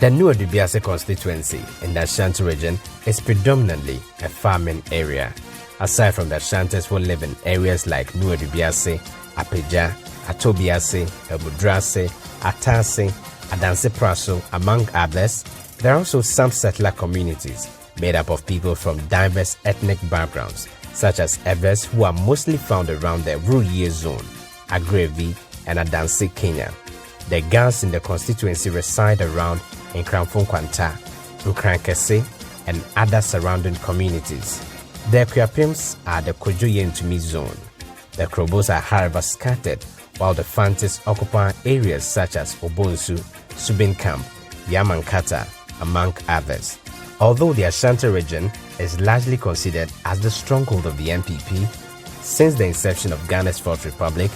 The new Edubiase constituency in the Ashanti region is predominantly a farming area. Aside from the Ashantis who live in areas like New Edubiase, Apeja, Atobiase, Ebudrase, Atase, Adanse Praso, among others, there are also some settler communities made up of people from diverse ethnic backgrounds, such as Evers, who are mostly found around the Ruye zone, Agrevi, and Adanse, Kenya. The Gans in the constituency reside around Nkranfo Kwanta, Ukrankese, and other surrounding communities. The Kwiapims are the Kojoye Ntumi zone. The Krobos are however scattered, while the Fantis occupy areas such as Obonsu, Subin Camp, Yamankata, among others. Although the Ashanti region is largely considered as the stronghold of the NPP, since the inception of Ghana's Fourth Republic,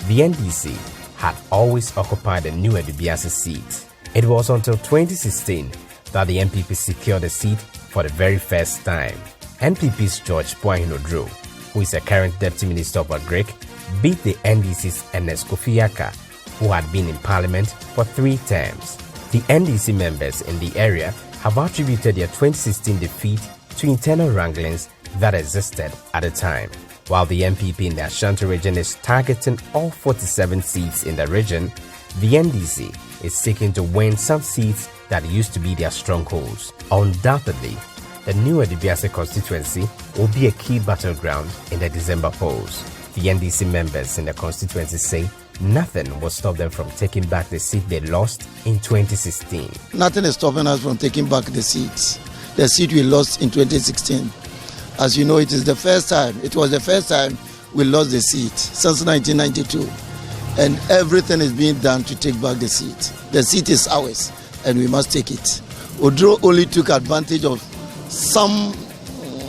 the NDC had always occupied the new Edubiase seat. It was until 2016 that the NPP secured a seat for the very first time. NPP's George Boahin-Odro, who is the current Deputy Minister of Agric, beat the NDC's Ernest Kofi Yaka, who had been in Parliament for 3 terms. The NDC members in the area have attributed their 2016 defeat to internal wranglings that existed at the time. While the NPP in the Ashanti region is targeting all 47 seats in the region, the NDC is seeking to win some seats that used to be their strongholds. Undoubtedly, the new Edubiase constituency will be a key battleground in the December polls. The NDC members in the constituency say nothing will stop them from taking back the seat they lost in 2016. Nothing is stopping us from taking back the seats. The seat we lost in 2016. As you know, it was the first time we lost the seat since 1992. And everything is being done to take back the seat. The seat is ours, and we must take it. Odro only took advantage of some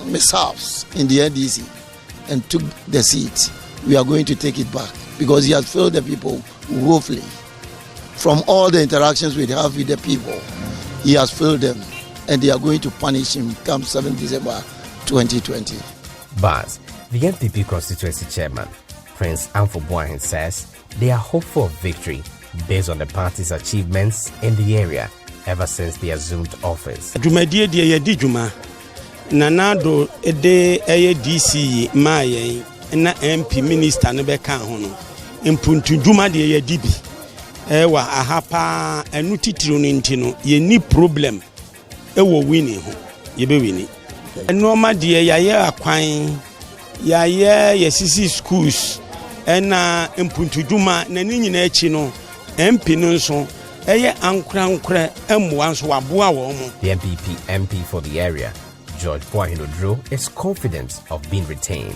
mishaps in the NDC and took the seat. We are going to take it back because he has failed the people woefully. From all the interactions we have with the people, he has failed them, and they are going to punish him come 7 December 2020. But the NPP constituency chairman, Prince Amfo Boahin, says they are hopeful of victory based on the party's achievements in the area ever since they assumed office. Nanado ede DC maye na MP minister ne beka ho no impuntu dwuma de ye dibi wa ahapa enu titiro no ntino ye ni problem ewo wini ho ye be wini enoma de yaye akwan yaye yesisi schools na impuntu dwuma na ni nyina achi no MP no nso eye ankra emwa nso waboa wo mo. The NPP MP for the area, George Boahin-Odro, is confident of being retained.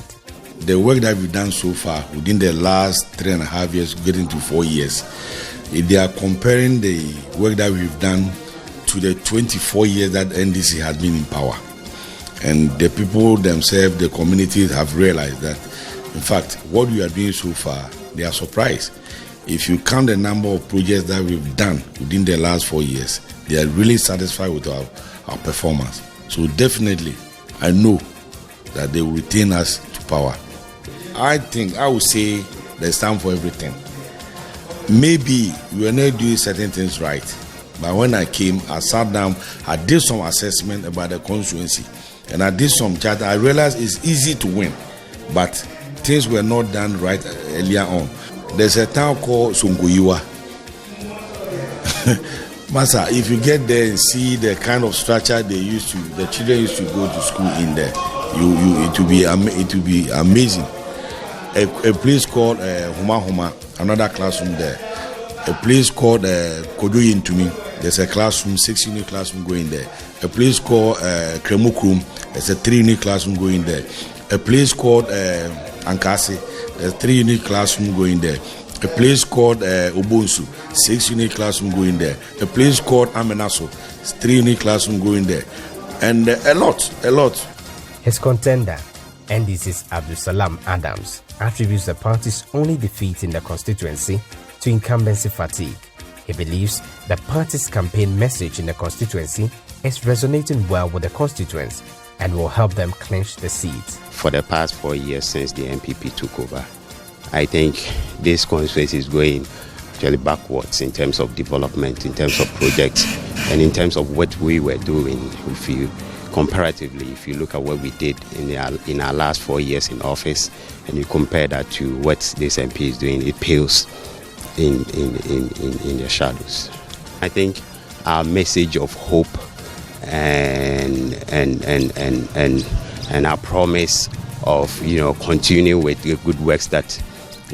The work that we've done so far within the last 3.5 years, getting to 4 years, if they are comparing the work that we've done to the 24 years that NDC has been in power, and the people themselves, the communities have realized that, in fact, what we are doing so far, they are surprised. If you count the number of projects that we've done within the last 4 years, they are really satisfied with our performance. So definitely, I know that they will retain us to power. I would say there's time for everything. Maybe we were not doing certain things right, but when I came, I sat down, I did some assessment about the constituency, and I did some chat. I realized it's easy to win, but things were not done right earlier on. There's a town called Songoyiwa. Masa, if you get there and see the kind of structure the children used to go to school in there, it will be amazing. A place called Huma Huma, another classroom there. A place called Kodoye Ntumi, there's a classroom, 6-unit classroom going there. A place called Kremukrum, there's a 3-unit classroom going there. A place called Ankasi, there's a 3-unit classroom going there. A place called Obonsu, 6-unit classroom going there. A place called Amenaso, 3-unit classroom going there. And a lot. His contender, NDC's Abdul Salam Adams, attributes the party's only defeat in the constituency to incumbency fatigue. He believes the party's campaign message in the constituency is resonating well with the constituents and will help them clinch the seat. For the past 4 years since the NPP took over, I think this constituency is going actually backwards in terms of development, in terms of projects. And in terms of what we were doing, if you look at what we did in our last 4 years in office, and you compare that to what this MP is doing, it pales in the shadows. I think our message of hope and our promise of continuing with the good works that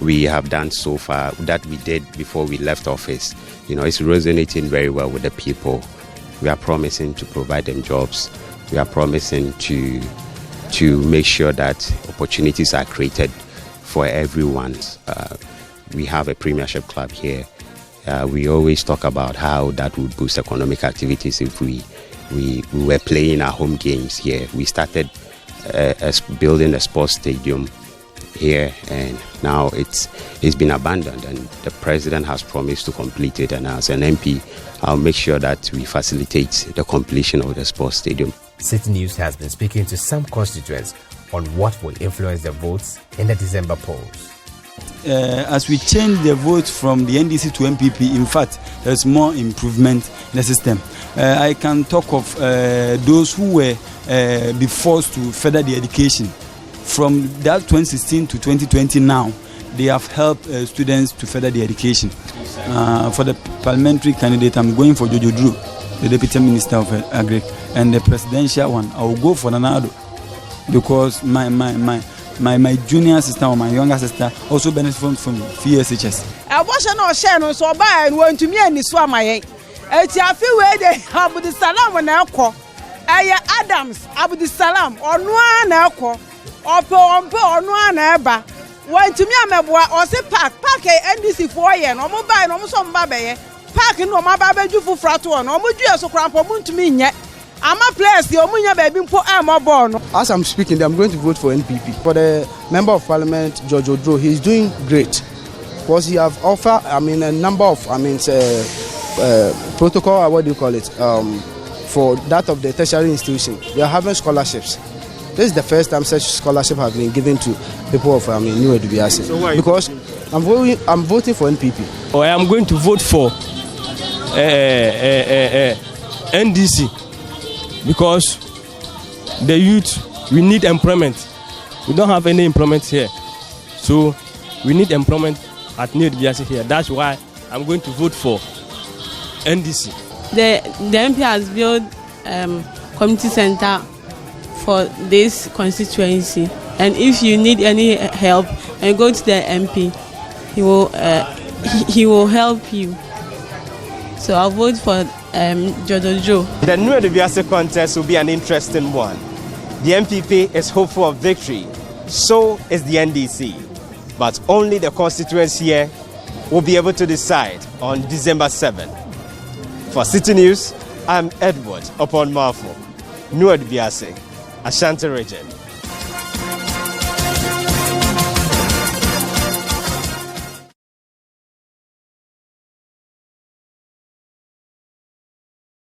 we have done so far, that we did before we left office, it's resonating very well with the people. We are promising to provide them jobs. We are promising to make sure that opportunities are created for everyone. We have a Premiership Club here. We always talk about how that would boost economic activities if we were playing our home games here. We started building a sports stadium here, and now it's been abandoned, and the president has promised to complete it. And as an MP, I'll make sure that we facilitate the completion of the sports stadium. Citi News has been speaking to some constituents on what will influence the votes in the December polls. As we change the vote from the NDC to NPP, in fact, there's more improvement in the system. I can talk of those who were be forced to further their education. From that 2016 to 2020 now, they have helped students to further their education. For the parliamentary candidate, I'm going for Jojo Drew, the Deputy Minister of Agri, and the presidential one, I will go for Nanado, because my junior sister or my younger sister also benefit from FSHS. I was not sharing so bad and went to me and this one my it's a few way they have the salam when I call Adams, Abu the Salam, or no one or no one went to me or say park NDC 4 years, no mobile, no some baby, parking no my baby for frato, no more so cramp to me yet. I'm a place, the Omunya baby for Emma Born. As I'm speaking, I'm going to vote for NPP. For the Member of Parliament, George Odro, he's doing great. Because he have offered, a number of, protocol, what do you call it, for that of the tertiary institution. They are having scholarships. This is the first time such scholarship have been given to people of New Edubiase. So why? Because I'm voting for NPP. I am going to vote for NDC. Because the youth, we need employment. We don't have any employment here. So we need employment at New Edubiase here. That's why I'm going to vote for NDC. The MP has built community center for this constituency. And if you need any help, and go to the MP, he will help you. So I'll vote for Jodojo. The New Edubiase contest will be an interesting one. The NPP is hopeful of victory. So is the NDC. But only the constituents here will be able to decide on December 7th. For Citi News, I'm Edward Upon Marfo, New Edubiase, Ashanti region.